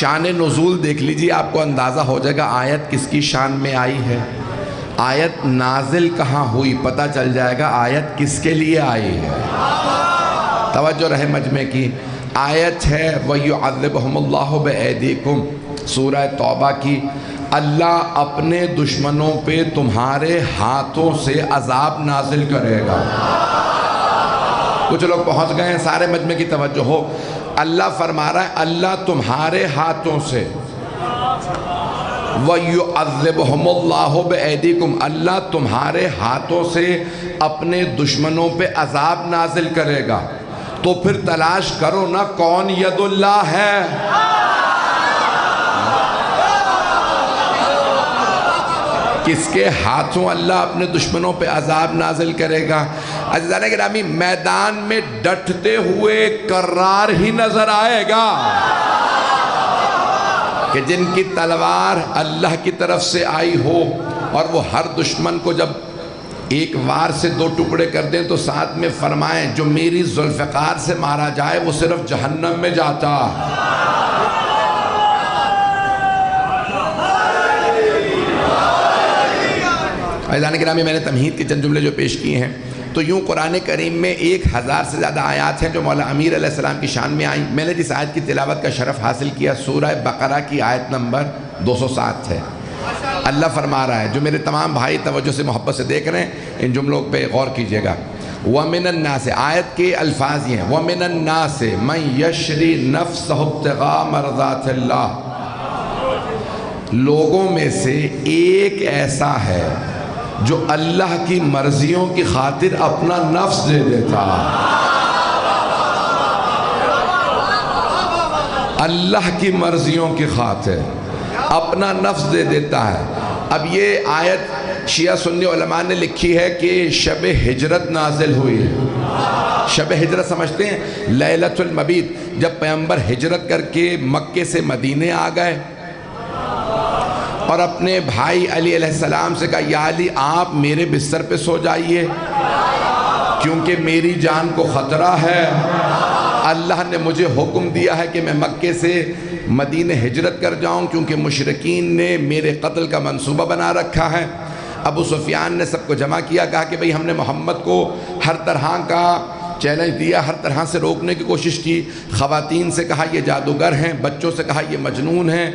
شان نزول دیکھ لیجیے، آپ کو اندازہ ہو جائے گا آیت کس کی شان میں آئی ہے، آیت نازل کہاں ہوئی، پتہ چل جائے گا آیت کس کے لیے آئی ہے۔ توجہ رہے مجمع کی، آیت ہے وَيُعَذِّبُهُمُ اللَّهُ بِأَيْدِيكُمْ، سورہ توبہ کی۔ اللہ اپنے دشمنوں پہ تمہارے ہاتھوں سے عذاب نازل کرے گا۔ کچھ لوگ پہنچ گئے ہیں، سارے مجمع کی توجہ ہو۔ اللہ فرما رہا ہے اللہ تمہارے ہاتھوں سے، وَيُعَذِّبُهُمُ اللَّهُ بِأَيْدِيكُمْ، اللہ تمہارے ہاتھوں سے اپنے دشمنوں پہ عذاب نازل کرے گا۔ تو پھر تلاش کرو نا کون ید اللہ ہے۔ کس کے ہاتھوں اللہ اپنے دشمنوں پہ عذاب نازل کرے گا؟ عزیزان گرامی، میدان میں ڈٹتے ہوئے کرار ہی نظر آئے گا کہ جن کی تلوار اللہ کی طرف سے آئی ہو، اور وہ ہر دشمن کو جب ایک وار سے دو ٹکڑے کر دیں تو ساتھ میں فرمائیں جو میری ذوالفقار سے مارا جائے وہ صرف جہنم میں جاتا۔ عزیزان گرامی، میں نے تمہید کے چند جملے جو پیش کیے ہیں، تو یوں قرآن کریم میں 1000 سے زیادہ آیات ہیں جو مولا امیر علیہ السلام کی شان میں آئیں۔ میں نے جس آیت کی تلاوت کا شرف حاصل کیا سورہ بقرہ کی آیت نمبر 207 ہے۔ اللہ فرما رہا ہے، جو میرے تمام بھائی توجہ سے محبت سے دیکھ رہے ہیں ان جملوں پہ غور کیجئے گا۔ وَمِنَ النَّاسِ، آیت کے الفاظ یہ ہیں، وَمِنَ النَّاسِ مَنْ يَشْرِي نَفْسَهُ ابْتِغَاءَ مَرْضَاتِ اللَّهِ، لوگوں میں سے ایک ایسا ہے جو اللہ کی مرضیوں کی خاطر اپنا نفس دے دیتا۔ اللہ کی مرضیوں کی خاطر اپنا نفس دے دیتا ہے۔ اب یہ آیت شیعہ سنی علماء نے لکھی ہے کہ شب ہجرت نازل ہوئی ہے۔ شب ہجرت سمجھتے ہیں؟ لیلۃ المبیت، جب پیغمبر ہجرت کر کے مکے سے مدینے آ گئے اور اپنے بھائی علی علیہ السلام سے کہا یا علی آپ میرے بستر پہ سو جائیے کیونکہ میری جان کو خطرہ ہے، اللہ نے مجھے حکم دیا ہے کہ میں مکے سے مدینے ہجرت کر جاؤں کیونکہ مشرکین نے میرے قتل کا منصوبہ بنا رکھا ہے۔ ابو سفیان نے سب کو جمع کیا، کہا کہ بھئی ہم نے محمد کو ہر طرح کا چیلنج دیا، ہر طرح سے روکنے کی کوشش کی۔ خواتین سے کہا یہ جادوگر ہیں، بچوں سے کہا یہ مجنون ہیں،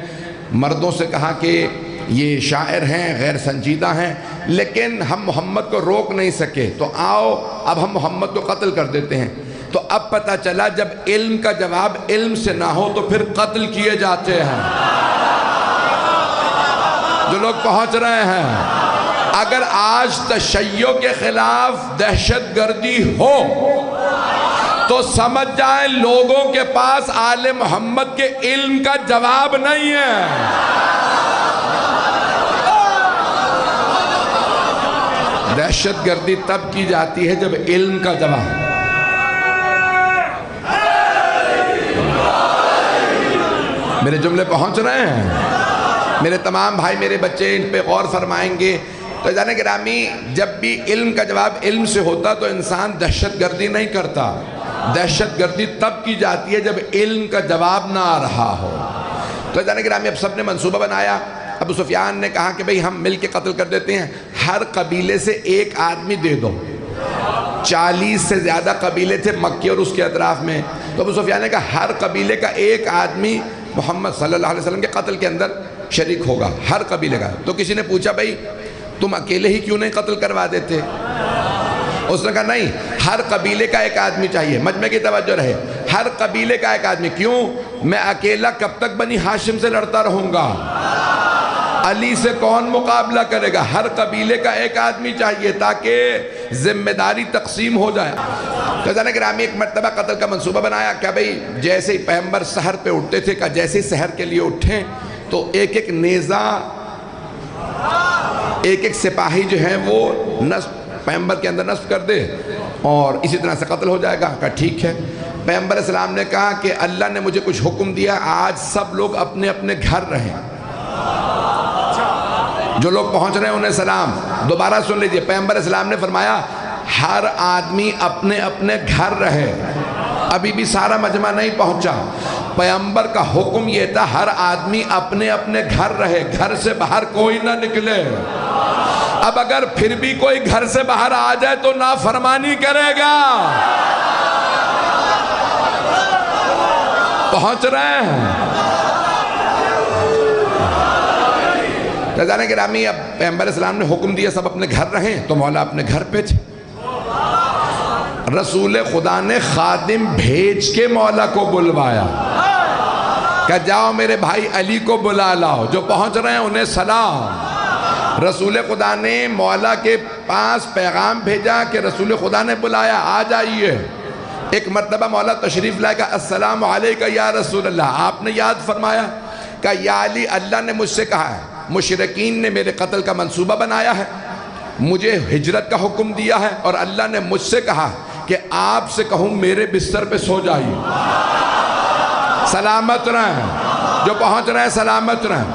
مردوں سے کہا کہ یہ شاعر ہیں، غیر سنجیدہ ہیں، لیکن ہم محمد کو روک نہیں سکے، تو آؤ اب ہم محمد کو قتل کر دیتے ہیں۔ تو اب پتہ چلا جب علم کا جواب علم سے نہ ہو تو پھر قتل کیے جاتے ہیں۔ جو لوگ پہنچ رہے ہیں، اگر آج تشیع کے خلاف دہشت گردی ہو تو سمجھ جائیں لوگوں کے پاس آل محمد کے علم کا جواب نہیں ہے۔ دہشت گردی تب کی جاتی ہے جب علم کا جواب۔ میرے جملے پہنچ رہے ہیں؟ میرے تمام بھائی میرے بچے ان پہ غور فرمائیں گے۔ تو جانے گرامی، جب بھی علم کا جواب علم سے ہوتا تو انسان دہشت گردی نہیں کرتا۔ دہشت گردی تب کی جاتی ہے جب علم کا جواب نہ آ رہا ہو۔ تو جانے گرامی، اب سب نے منصوبہ بنایا۔ ابو سفیان نے کہا کہ بھئی ہم مل کے قتل کر دیتے ہیں، ہر قبیلے سے ایک آدمی دے دو۔ 40 سے زیادہ قبیلے تھے مکے اور اس کے اطراف میں، تو ابو سفیان نے کہا ہر قبیلے کا ایک آدمی محمد صلی اللہ علیہ وسلم کے قتل کے اندر شریک ہوگا، ہر قبیلے کا۔ تو کسی نے پوچھا بھئی تم اکیلے ہی کیوں نہیں قتل کروا دیتے؟ اس نے کہا نہیں، ہر قبیلے کا ایک آدمی چاہیے۔ مجمع کی توجہ رہے، ہر قبیلے کا ایک آدمی۔ کیوں؟ میں اکیلا کب تک بنی ہاشم سے لڑتا رہوں گا؟ علی سے کون مقابلہ کرے گا؟ ہر قبیلے کا ایک آدمی چاہیے تاکہ ذمہ داری تقسیم ہو جائے۔ خزانہ گرامی، ایک مرتبہ قتل کا منصوبہ بنایا کہ بھئی جیسے ہی پیغمبر سحر پہ اٹھتے تھے، کہ جیسے ہی سحر کے لیے اٹھیں تو ایک ایک نیزہ، ایک ایک سپاہی جو ہیں وہ نصب پیغمبر کے اندر نصب کر دے اور اسی طرح سے قتل ہو جائے گا۔ کہا ٹھیک ہے۔ پیغمبر علیہ السلام نے کہا کہ اللہ نے مجھے کچھ حکم دیا، آج سب لوگ اپنے اپنے گھر رہیں۔ جو لوگ پہنچ رہے ہیں انہیں سلام۔ دوبارہ سن لیجئے، پیغمبر علیہ السلام نے فرمایا ہر آدمی اپنے اپنے گھر رہے۔ ابھی بھی سارا مجمع نہیں پہنچا۔ پیغمبر کا حکم یہ تھا ہر آدمی اپنے اپنے گھر رہے، گھر سے باہر کوئی نہ نکلے۔ اب اگر پھر بھی کوئی گھر سے باہر آ جائے تو نافرمانی کرے گا۔ پہنچ رہے ہیں؟ رضانے گرامی، اب پیغمبر اسلام نے حکم دیا سب اپنے گھر رہیں، تو مولا اپنے گھر پہ تھے۔ رسول خدا نے خادم بھیج کے مولا کو بلوایا کہ جاؤ میرے بھائی علی کو بلا لاؤ، جو پہنچ رہے ہیں انہیں سلام۔ رسول خدا نے مولا کے پاس پیغام بھیجا کہ رسول خدا نے بلایا، آ جائیے۔ ایک مرتبہ مولا تشریف لائے کہ السلام علیکہ یا رسول اللہ۔ آپ نے یاد فرمایا کہ یا علی، اللہ نے مجھ سے کہا ہے، مشرکین نے میرے قتل کا منصوبہ بنایا ہے، مجھے ہجرت کا حکم دیا ہے، اور اللہ نے مجھ سے کہا کہ آپ سے کہوں میرے بستر پہ سو جائیے۔ سلامت رہیں، جو پہنچ رہے ہیں سلامت رہیں۔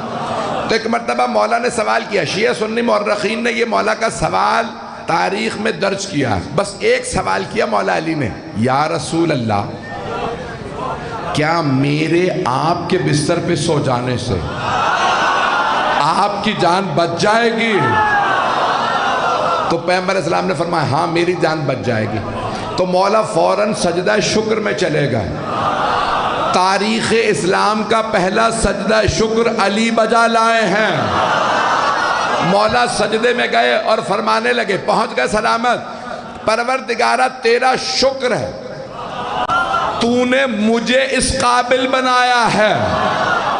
تو ایک مرتبہ مولا نے سوال کیا، شیعہ سنی مورخین نے یہ مولا کا سوال تاریخ میں درج کیا ہے۔ بس ایک سوال کیا مولا علی نے، یا رسول اللہ، کیا میرے آپ کے بستر پہ سو جانے سے آپ کی جان بچ جائے گی؟ تو پیغمبر اسلام نے فرمایا ہاں میری جان بچ جائے گی۔ تو مولا فوراً سجدہ شکر میں چلے گئے۔ تاریخ اسلام کا پہلا سجدہ شکر علی بجا لائے ہیں۔ مولا سجدے میں گئے اور فرمانے لگے، پہنچ گئے سلامت، پروردگارہ تیرا شکر ہے، تو نے مجھے اس قابل بنایا ہے،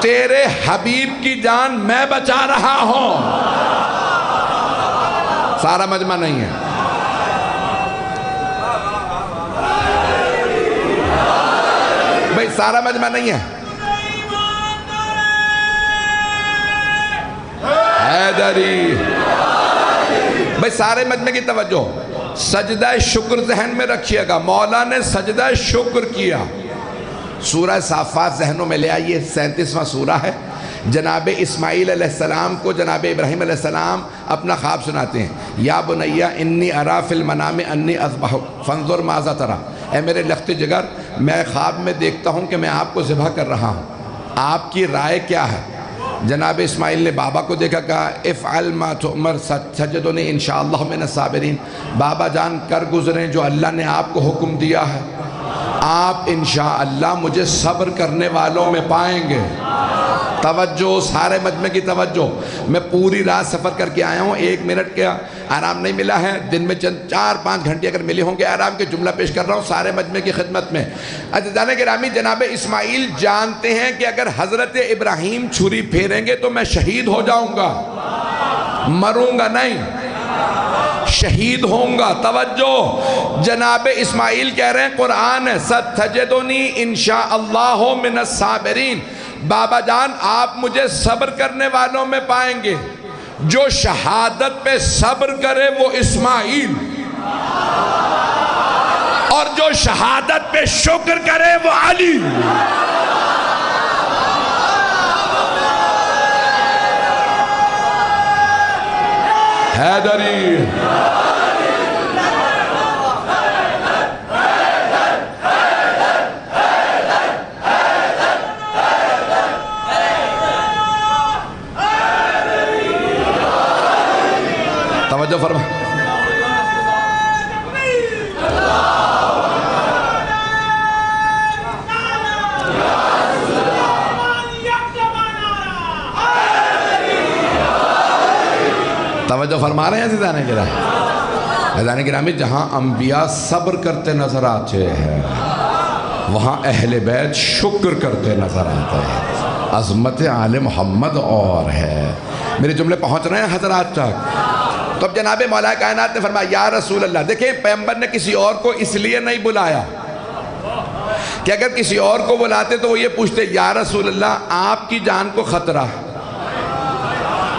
تیرے حبیب کی جان میں بچا رہا ہوں۔ سارا مجمع نہیں ہے۔ بھئی سارا مجمع نہیں ہے۔ حیدری، بھئی سارے مجمع کی توجہ، سجدہ شکر ذہن میں رکھیے گا۔ مولا نے سجدہ شکر کیا۔ سورہ صافات ذہنوں میں لے آئیے، 37واں سورہ ہے۔ جناب اسماعیل علیہ السلام کو جناب ابراہیم علیہ السلام اپنا خواب سناتے ہیں، یا بنیا انی ارا فی المنام انی اذبحک فانظر ماذا تری۔ اے میرے لخت جگر، میں خواب میں دیکھتا ہوں کہ میں آپ کو ذبح کر رہا ہوں، آپ کی رائے کیا ہے؟ جناب اسماعیل نے بابا کو دیکھا، کہا افعل ما تؤمر ستجدنی انشاءاللہ من الصابرین۔ بابا جان کر گزریں جو اللہ نے آپ کو حکم دیا ہے، آپ انشاءاللہ مجھے صبر کرنے والوں میں پائیں گے۔ توجہ، سارے مجمع کی توجہ، میں پوری رات سفر کر کے آیا ہوں، 1 منٹ کا آرام نہیں ملا ہے، دن میں چند 4-5 گھنٹے اگر ملے ہوں گے آرام کے، جملہ پیش کر رہا ہوں سارے مجمع کی خدمت میں۔ عزیزان گرامی، جناب اسماعیل جانتے ہیں کہ اگر حضرت ابراہیم چھری پھیریں گے تو میں شہید ہو جاؤں گا، مروں گا نہیں، شہید ہوں گا۔ توجہ، جناب اسماعیل کہہ رہے ہیں قرآن ہے ستجدنی انشاءاللہ من الصابرین، بابا جان آپ مجھے صبر کرنے والوں میں پائیں گے۔ جو شہادت پہ صبر کرے وہ اسماعیل، اور جو شہادت پہ شکر کرے وہ علی۔ حیدری، توجہ فرما۔ توجہ فرما رہے ہیں عزیزان گرامی۔ عزیزان گرامی، جہاں انبیاء صبر کرتے نظر آتے ہیں وہاں اہل بیت شکر کرتے نظر آتے ہیں۔ عظمت آل محمد اور ہے۔ میرے جملے پہنچ رہے ہیں حضرات تک؟ تو اب جناب مولا کائنات نے فرمایا یا رسول اللہ۔ دیکھیں پیغمبر نے کسی اور کو اس لیے نہیں بلایا کہ اگر کسی اور کو بلاتے تو وہ یہ پوچھتے یا رسول اللہ آپ کی جان کو خطرہ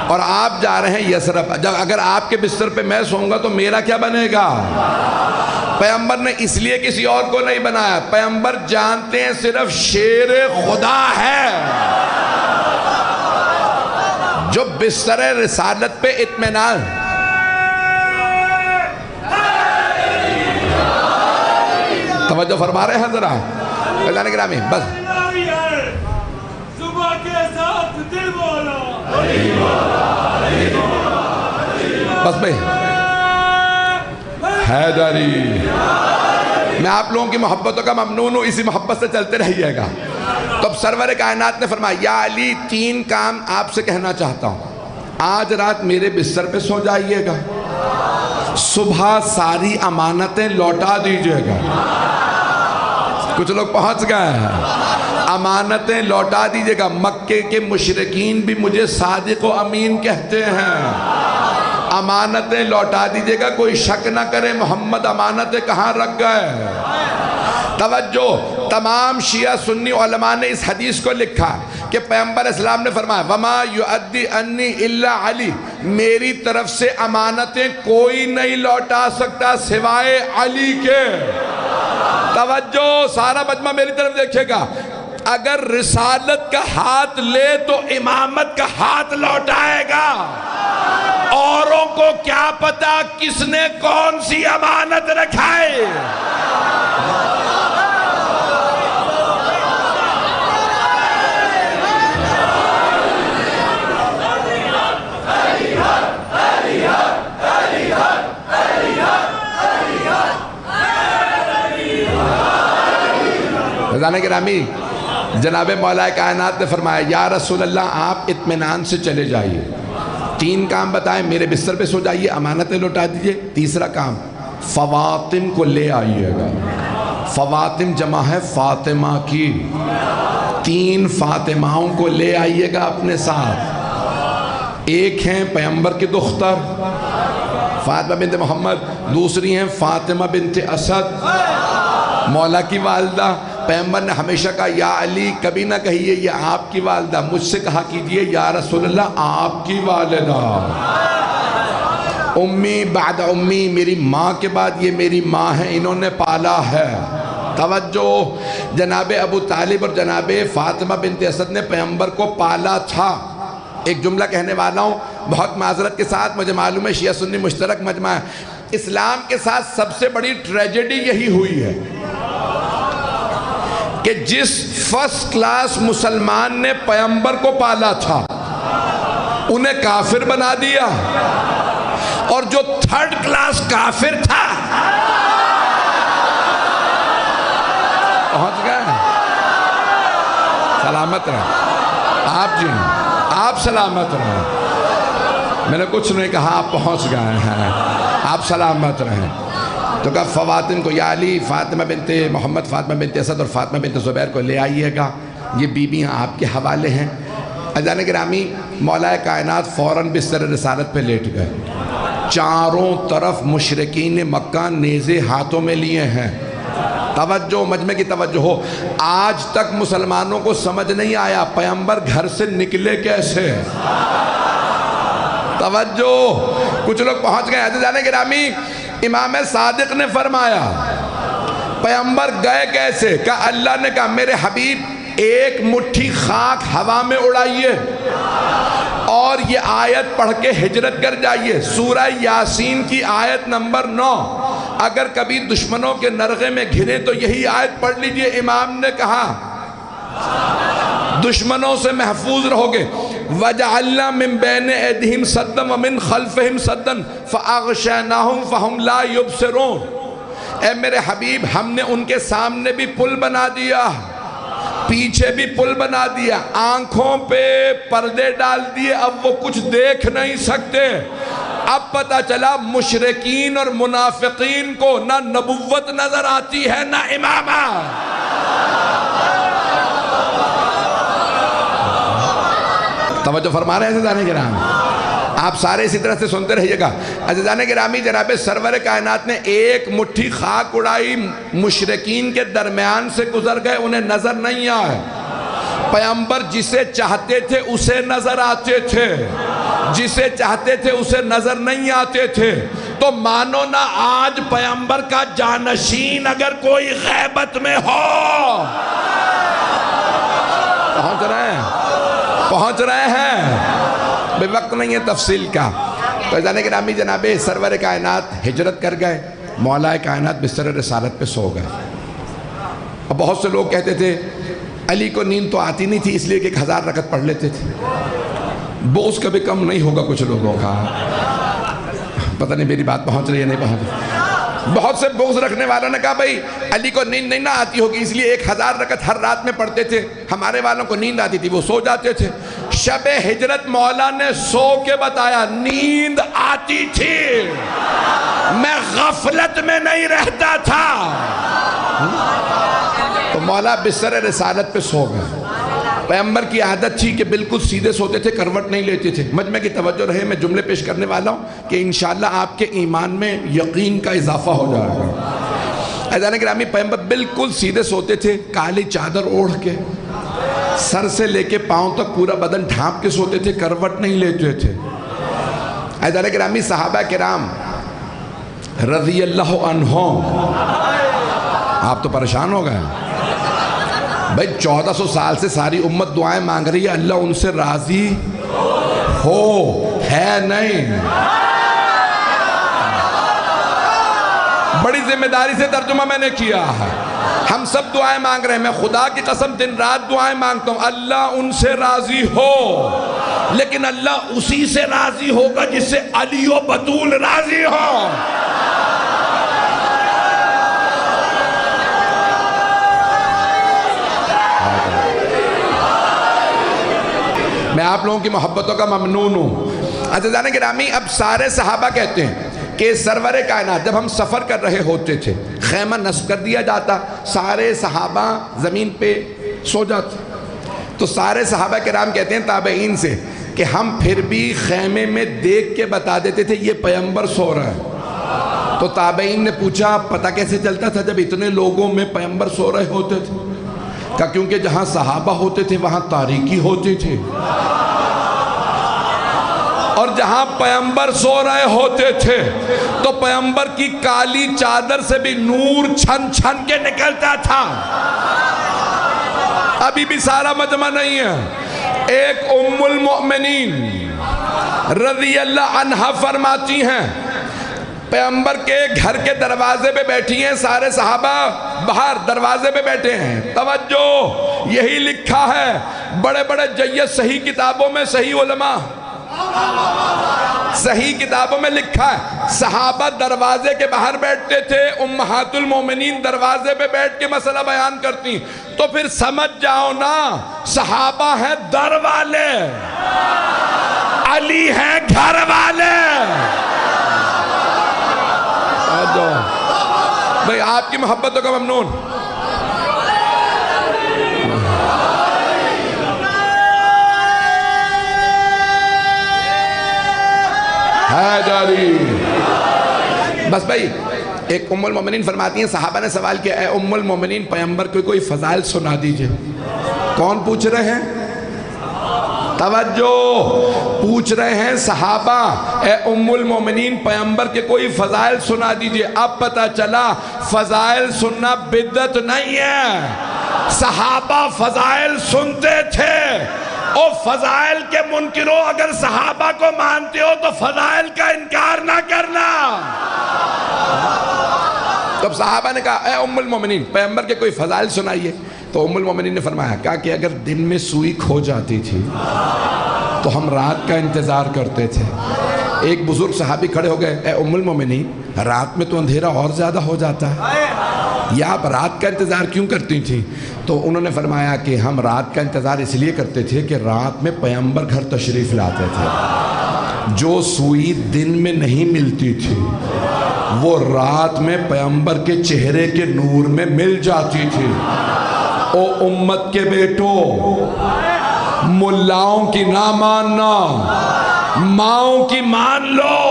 اور آپ جا رہے ہیں یثرب، اگر آپ کے بستر پہ میں سوؤں گا تو میرا کیا بنے گا؟ پیغمبر نے اس لیے کسی اور کو نہیں بنایا، پیغمبر جانتے ہیں صرف شیر خدا ہے جو بستر رسالت پہ اطمینان۔ توجہ فرما رہے ہیں حضرات؟ اللہ نے گرامی بس بس بھائی حیدری، میں آپ لوگوں کی محبتوں کا ممنون ہوں، اسی محبت سے چلتے رہیے گا۔ تو اب سرور کائنات نے فرمایا یا علی 3 کام آپ سے کہنا چاہتا ہوں۔ آج رات میرے بستر پہ سو جائیے گا، صبح ساری امانتیں لوٹا دیجیے گا۔ کچھ لوگ پہنچ گئے ہیں، امانتیں لوٹا دیجیے گا۔ مکے کے مشرکین بھی مجھے صادق و امین کہتے ہیں، امانتیں لوٹا دیجیے گا۔ کوئی شک نہ کرے محمد امانتیں کہاں رکھ گئے۔ توجہ، تمام شیعہ سنی علماء نے اس حدیث کو لکھا کہ پیغمبر اسلام نے فرمایا وَمَا يُؤَدِّ أَنِّي إِلَّا عَلِي، میری طرف سے امانتیں کوئی نہیں لوٹا سکتا سوائے علی کے۔ توجہ، سارا مجمع میری طرف دیکھے گا، اگر رسالت کا ہاتھ لے تو امامت کا ہاتھ لوٹائے گا۔ اوروں کو کیا پتا کس نے کون سی امانت رکھائے۔ رضوان گرامی، جناب مولا کائنات نے فرمایا یا رسول اللہ آپ اطمینان سے چلے جائیے، 3 کام بتائیں، میرے بستر پہ سو جائیے، امانتیں لوٹا دیجئے۔ تیسرا کام، فواطم کو لے آئیے گا۔ فواطم جمع ہے فاطمہ کی، 3 فاطماؤں کو لے آئیے گا اپنے ساتھ۔ ایک ہیں پیغمبر کی دختر فاطمہ بنت محمد، دوسری ہیں فاطمہ بنت اسد مولا کی والدہ۔ پیغمبر نے ہمیشہ کہا یا علی کبھی نہ کہیے یہ آپ کی والدہ، مجھ سے کہا کیجئے یا رسول اللہ آپ کی والدہ۔ امی بعد امی، میری ماں کے بعد یہ میری ماں ہے، انہوں نے پالا ہے۔ توجہ، جناب ابو طالب اور جناب فاطمہ بنت اسد نے پیغمبر کو پالا تھا۔ ایک جملہ کہنے والا ہوں بہت معذرت کے ساتھ، مجھے معلوم ہے شیعہ سنی مشترک مجمع ہے، اسلام کے ساتھ سب سے بڑی ٹریجڈی یہی ہوئی ہے کہ جس فرسٹ کلاس مسلمان نے پیغمبر کو پالا تھا انہیں کافر بنا دیا، اور جو 3rd کلاس کافر تھا پہنچ گئے۔ سلامت رہیں آپ، جی آپ سلامت رہیں، میں نے کچھ نہیں کہا، آپ پہنچ گئے ہیں، آپ سلامت رہیں۔ تو کہا فواطم کو یا علی فاطمہ بنت محمد، فاطمہ بنت اسد اور فاطمہ بنت زبیر کو لے آئیے گا، یہ بیویاں آپ کے حوالے ہیں۔ عزیزان گرامی، مولا کائنات فوراً بستر رسالت پہ لیٹ گئے۔ چاروں طرف مشرکین مکہ نیزے ہاتھوں میں لیے ہیں۔ توجہ، مجمع کی توجہ ہو، آج تک مسلمانوں کو سمجھ نہیں آیا پیغمبر گھر سے نکلے کیسے۔ توجہ، کچھ لوگ پہنچ گئے۔ عزیزان گرامی، امام صادق نے فرمایا پیغمبر گئے کیسے؟ کہا اللہ نے کہا میرے حبیب ایک مٹھی خاک ہوا میں اڑائیے اور یہ آیت پڑھ کے ہجرت کر جائیے، سورہ یاسین کی آیت نمبر 9۔ اگر کبھی دشمنوں کے نرغے میں گھرے تو یہی آیت پڑھ لیجئے۔ امام نے کہا دشمنوں سے محفوظ رہو گے۔ وَجَعَلْنَا مِن بَيْنِ أَيْدِيهِمْ سَدًّا وَمِن خَلْفِهِمْ سَدًّا فَأَغْشَيْنَاهُمْ فَهُمْ لَا يُبْصِرُونَ۔ اے میرے حبیب ہم نے ان کے سامنے بھی پل بنا دیا، پیچھے بھی پل بنا دیا، آنکھوں پہ پردے ڈال دیے، اب وہ کچھ دیکھ نہیں سکتے۔ اب پتہ چلا مشرکین اور منافقین کو نہ نبوت نظر آتی ہے نہ امامہ۔ توجہ فرما رہے ہیں عزیزان گرامی، آپ سارے اسی طرح سے سنتے رہیے گا۔ عزیزان گرامی، جناب سرور کائنات نے ایک مٹھی خاک اڑائی، مشرکین کے درمیان سے گزر گئے، انہیں نظر نہیں آئے۔ پیغمبر جسے چاہتے تھے اسے نظر آتے تھے، جسے چاہتے تھے اسے نظر نہیں آتے تھے۔ تو مانو نہ آج پیغمبر کا جانشین اگر کوئی غیبت میں ہو، پہنچ رہے ہیں، بے وقت نہیں ہے تفصیل کا۔ تو عزیزان گرامی، جناب سرور کائنات ہجرت کر گئے، مولا کائنات بستر رسالت پہ سو گئے۔ اب بہت سے لوگ کہتے تھے علی کو نیند تو آتی نہیں تھی، اس لیے کہ 1000 رکعت پڑھ لیتے تھے۔ بغض کبھی کم نہیں ہوگا کچھ لوگوں کا، پتہ نہیں میری بات پہنچ رہی ہے نہیں پہنچ رہی۔ بہت سے بغض رکھنے والوں نے کہا بھائی علی کو نیند نہیں نہ آتی ہوگی اس لیے 1000 رکعت ہر رات میں پڑھتے تھے، ہمارے والوں کو نیند آتی تھی وہ سو جاتے تھے۔ شب ہجرت مولا نے سو کے بتایا نیند آتی تھی، میں غفلت میں نہیں رہتا تھا۔ تو مولا بستر رسالت پہ سو گئے۔ پیغمبر کی عادت تھی کہ بالکل سیدھے سوتے تھے، کروٹ نہیں لیتے تھے۔ مجمع کی توجہ رہے، میں جملے پیش کرنے والا ہوں کہ انشاءاللہ آپ کے ایمان میں یقین کا اضافہ ہو جائے گا۔ عزیزان گرامی، پیغمبر بالکل سیدھے سوتے تھے، کالی چادر اوڑھ کے، سر سے لے کے پاؤں تک پورا بدن ڈھانپ کے سوتے تھے، کروٹ نہیں لیتے تھے۔ عزیزان گرامی، صحابہ کرام رضی اللہ عنہم، آپ تو پریشان ہو گئے بھائی، 1400 سال سے ساری امت دعائیں مانگ رہی ہے، اللہ ان سے راضی ہو ہے نہیں؟ بڑی ذمہ داری سے ترجمہ میں نے کیا ہے، ہم سب دعائیں مانگ رہے ہیں، میں خدا کی قسم دن رات دعائیں مانگتا ہوں اللہ ان سے راضی ہو، لیکن اللہ اسی سے راضی ہوگا جس سے علی و بطول راضی ہو۔ میں آپ لوگوں کی محبتوں کا ممنون ہوں۔ عزیزان گرامی، اب سارے صحابہ کہتے ہیں کہ سرور کائنات جب ہم سفر کر رہے ہوتے تھے، خیمہ نصب کر دیا جاتا، سارے صحابہ زمین پہ سو جاتے، تو سارے صحابہ کرام کہتے ہیں تابعین سے کہ ہم پھر بھی خیمے میں دیکھ کے بتا دیتے تھے یہ پیغمبر سو رہا ہے۔ تو تابعین نے پوچھا پتہ کیسے چلتا تھا جب اتنے لوگوں میں پیغمبر سو رہے ہوتے تھے؟ کہ کیونکہ جہاں صحابہ ہوتے تھے وہاں تاریکی ہوتی تھی، اور جہاں پیغمبر سو رہے ہوتے تھے تو پیغمبر کی کالی چادر سے بھی نور چھن چھن کے نکلتا تھا۔ ابھی بھی سارا مجمع نہیں ہے، ایک ام المؤمنین رضی اللہ عنہا فرماتی ہیں پیغمبر کے گھر کے دروازے پہ بیٹھی ہیں، سارے صحابہ باہر دروازے پہ بیٹھے ہیں، توجہ یہی لکھا ہے بڑے بڑے جید صحیح کتابوں میں، صحیح علماء صحیح کتابوں میں لکھا ہے صحابہ دروازے کے باہر بیٹھتے تھے، امہات المومنین دروازے پہ بیٹھ کے مسئلہ بیان کرتی، تو پھر سمجھ جاؤ نا صحابہ ہیں در والے، علی ہیں گھر والے۔ بھئی آپ کی محبتوں کا ممنون۔ ہے جاری بس بھائی، ایک ام المومنین فرماتی ہیں صحابہ نے سوال کیا اے ام المومنین پیغمبر کو کوئی فضائل سنا دیجئے۔ کون پوچھ رہے ہیں؟ توجہ، پوچھ رہے ہیں صحابہ اے ام المومنین پیغمبر کے کوئی فضائل سنا دیجئے۔ اب پتہ چلا فضائل سننا بدعت نہیں ہے، صحابہ فضائل سنتے تھے، اور فضائل کے منکروں اگر صحابہ کو مانتے ہو تو فضائل کا انکار نہ کرنا۔ تب صحابہ نے کہا اے ام المومنین پیغمبر کے کوئی فضائل سنائیے، تو ام المومنین نے فرمایا کہا کہ اگر دن میں سوئی کھو جاتی تھی تو ہم رات کا انتظار کرتے تھے۔ ایک بزرگ صحابی کھڑے ہو گئے اے ام المومنین رات میں تو اندھیرا اور زیادہ ہو جاتا ہے، یا آپ رات کا انتظار کیوں کرتی تھی؟ تو انہوں نے فرمایا کہ ہم رات کا انتظار اس لیے کرتے تھے کہ رات میں پیغمبر گھر تشریف لاتے تھے، جو سوئی دن میں نہیں ملتی تھی وہ رات میں پیغمبر کے چہرے کے نور میں مل جاتی تھی۔ او امت کے بیٹو، ملاؤں کی نہ ماننا، ماؤں کی مان لو،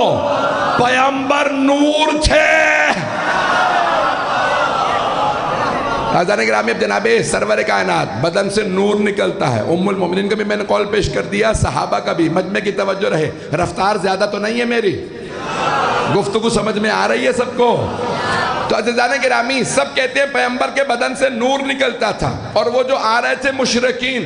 پیغمبر نور تھے۔ حضرت گرامی اب جناب سرور کائنات بدن سے نور نکلتا ہے، ام المومنین کا بھی میں نے قول پیش کر دیا، صحابہ کا بھی، مجمع کی توجہ رہے، رفتار زیادہ تو نہیں ہے میری، گفتگو سمجھ میں آ رہی ہے سب کو؟ تو عزیزان گرامی سب کہتے ہیں پیغمبر کے بدن سے نور نکلتا تھا، اور وہ جو آ رہے تھے مشرکین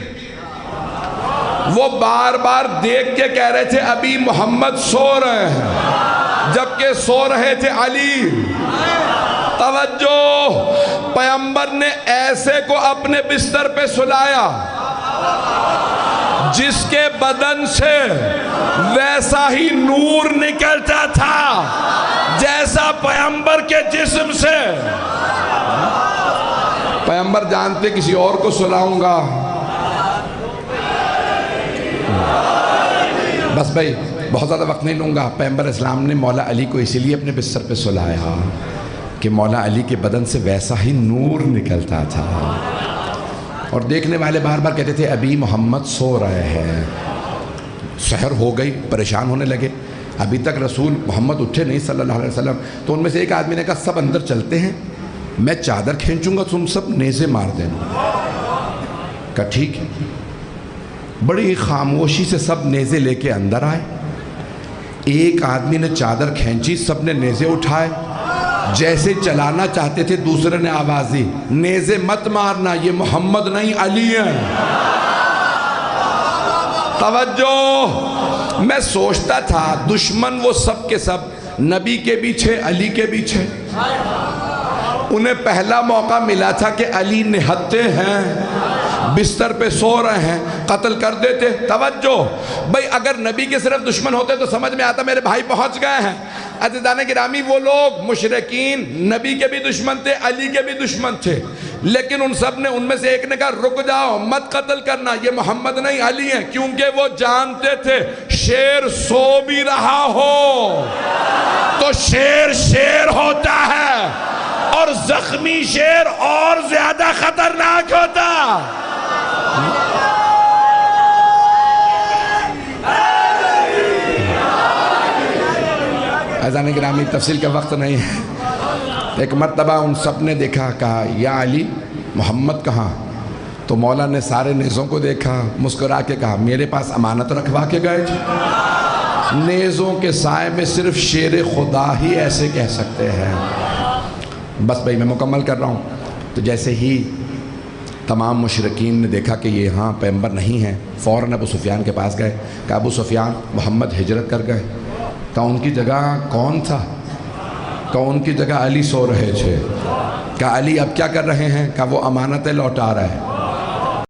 وہ بار بار دیکھ کے کہہ رہے تھے ابھی محمد سو رہے ہیں، جبکہ سو رہے تھے علی۔ توجہ، پیغمبر نے ایسے کو اپنے بستر پہ سلایا جس کے بدن سے ویسا ہی نور نکلتا تھا جیسا پیغمبر کے جسم سے۔ پیغمبر جانتے کسی اور کو سلاؤں گا، بس بھائی بہت زیادہ وقت نہیں لوں گا۔ پیغمبر اسلام نے مولا علی کو اسی لیے اپنے بستر پہ سلایا کہ مولا علی کے بدن سے ویسا ہی نور نکلتا تھا، اور دیکھنے والے بار بار کہتے تھے ابھی محمد سو رہے ہیں۔ سحر ہو گئی، پریشان ہونے لگے، ابھی تک رسول محمد اٹھے نہیں صلی اللہ علیہ وسلم۔ تو ان میں سے ایک آدمی نے کہا سب اندر چلتے ہیں، میں چادر کھینچوں گا، تم سب نیزے مار دینا۔ کہا ٹھیک ہے۔ بڑی خاموشی سے سب نیزے لے کے اندر آئے، ایک آدمی نے چادر کھینچی، سب نے نیزے اٹھائے، جیسے چلانا چاہتے تھے دوسرے نے آواز دی نیزے مت مارنا، یہ محمد نہیں علی ہیں۔ توجہ، میں سوچتا تھا دشمن وہ سب کے سب نبی کے پیچھے، علی کے پیچھے۔ انہیں پہلا موقع ملا تھا کہ علی نہتے ہیں، بستر پہ سو رہے ہیں، قتل کر دیتے۔ توجہ بھئی، اگر نبی کے صرف دشمن ہوتے تو سمجھ میں آتا میرے بھائی پہنچ گئے ہیں۔ عزیزان گرامی، وہ لوگ مشرکین نبی کے بھی دشمن تھے، علی کے بھی دشمن تھے، لیکن ان میں سے ایک نے کہا رک جاؤ، مت قتل کرنا، یہ محمد نہیں علی ہیں، کیونکہ وہ جانتے تھے شیر سو بھی رہا ہو تو شیر شیر ہوتا ہے، اور زخمی شیر اور زیادہ خطرناک ہوتا۔ اذان گرامی، تفصیل کا وقت نہیں ہے۔ ایک مرتبہ ان سب نے دیکھا، کہا یا علی محمد کہاں؟ تو مولا نے سارے نیزوں کو دیکھا، مسکرا کے کہا میرے پاس امانت رکھوا کے گئے تھے۔ نیزوں کے سائے میں صرف شیر خدا ہی ایسے کہہ سکتے ہیں۔ بس بھائی میں مکمل کر رہا ہوں۔ تو جیسے ہی تمام مشرکین نے دیکھا کہ یہ ہاں پیغمبر نہیں ہیں، فوراً ابو سفیان کے پاس گئے، کہا ابو سفیان محمد ہجرت کر گئے۔ کہا ان کی جگہ کون تھا؟ کہا ان کی جگہ علی سو رہے تھے۔ کہا علی اب کیا کر رہے ہیں؟ کہا وہ امانتیں لوٹا رہے ہیں۔